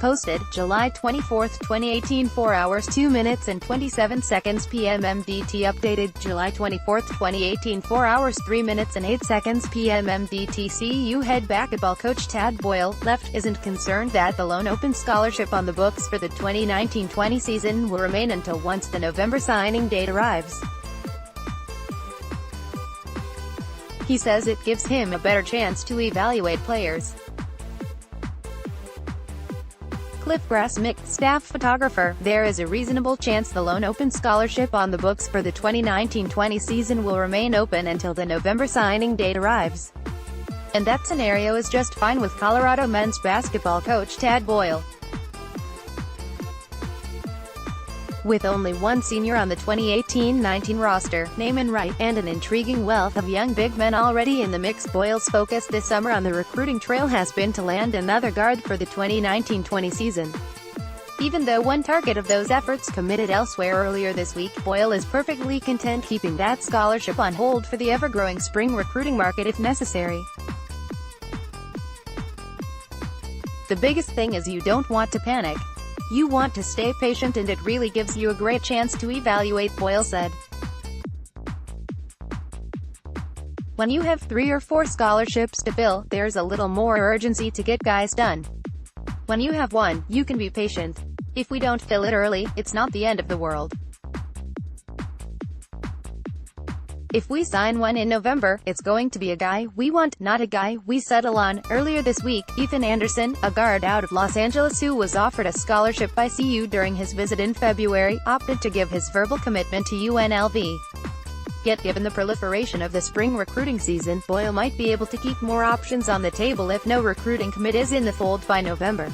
posted, July 24, 2018 4 hours 2 minutes and 27 seconds PM MDT updated, July 24, 2018 4 hours 3 minutes and 8 seconds PM MDT CU head basketball coach Tad Boyle, left, isn't concerned that the lone open scholarship on the books for the 2019-20 season will remain until once the November signing date arrives. He says it gives him a better chance to evaluate players. Cliff Grassmick, staff photographer, there is a reasonable chance the lone open scholarship on the books for the 2019-20 season will remain open until the November signing date arrives. And that scenario is just fine with Colorado men's basketball coach Tad Boyle. With only one senior on the 2018-19 roster, Naaman Wright, and an intriguing wealth of young big men already in the mix, Boyle's focus this summer on the recruiting trail has been to land another guard for the 2019-20 season. Even though one target of those efforts committed elsewhere earlier this week, Boyle is perfectly content keeping that scholarship on hold for the ever-growing spring recruiting market if necessary. The biggest thing is you don't want to panic. You want to stay patient, and it really gives you a great chance to evaluate, Boyle said. When you have 3 or 4 scholarships to fill, there's a little more urgency to get guys done. When you have one, you can be patient. If we don't fill it early, it's not the end of the world. If we sign one in November, it's going to be a guy we want, not a guy we settle on. Earlier this week, Ethan Anderson, a guard out of Los Angeles who was offered a scholarship by CU during his visit in February, opted to give his verbal commitment to UNLV. Yet given the proliferation of the spring recruiting season, Boyle might be able to keep more options on the table if no recruiting commit is in the fold by November.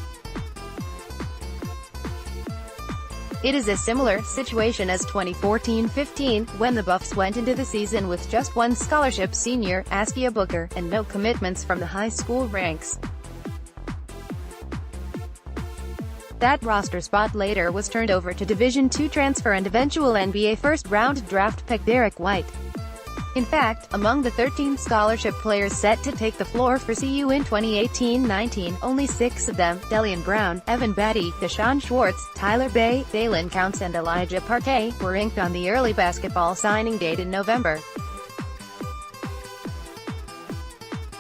It is a similar situation as 2014-15, when the Buffs went into the season with just one scholarship senior, Askia Booker, and no commitments from the high school ranks. That roster spot later was turned over to Division II transfer and eventual NBA first-round draft pick Derek White. In fact, among the 13 scholarship players set to take the floor for CU in 2018-19, only 6 of them, Delian Brown, Evan Batty, Deshaun Schwartz, Tyler Bay, Dalen Counts and Elijah Parquet, were inked on the early basketball signing date in November.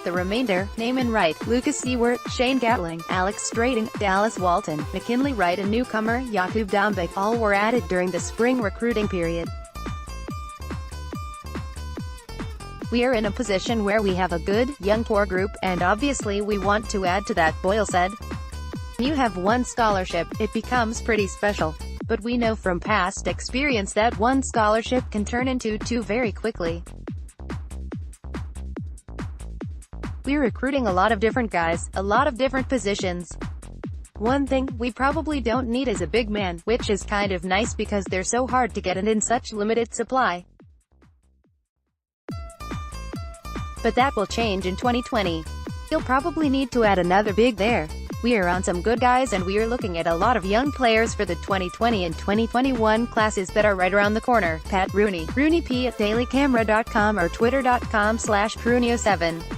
The remainder, Naaman Wright, Lucas Seward, Shane Gatling, Alex Strating, Dallas Walton, McKinley Wright and newcomer Jakub Dombek, all were added during the spring recruiting period. We are in a position where we have a good, young core group, and obviously we want to add to that, Boyle said. When you have one scholarship, it becomes pretty special. But we know from past experience that one scholarship can turn into 2 very quickly. We're recruiting a lot of different guys, a lot of different positions. One thing we probably don't need is a big man, which is kind of nice because they're so hard to get and in such limited supply. But that will change in 2020. You'll probably need to add another big there. We are on some good guys and we are looking at a lot of young players for the 2020 and 2021 classes that are right around the corner. Pat Rooney, RooneyP at dailycamera.com or twitter.com/Rooney07.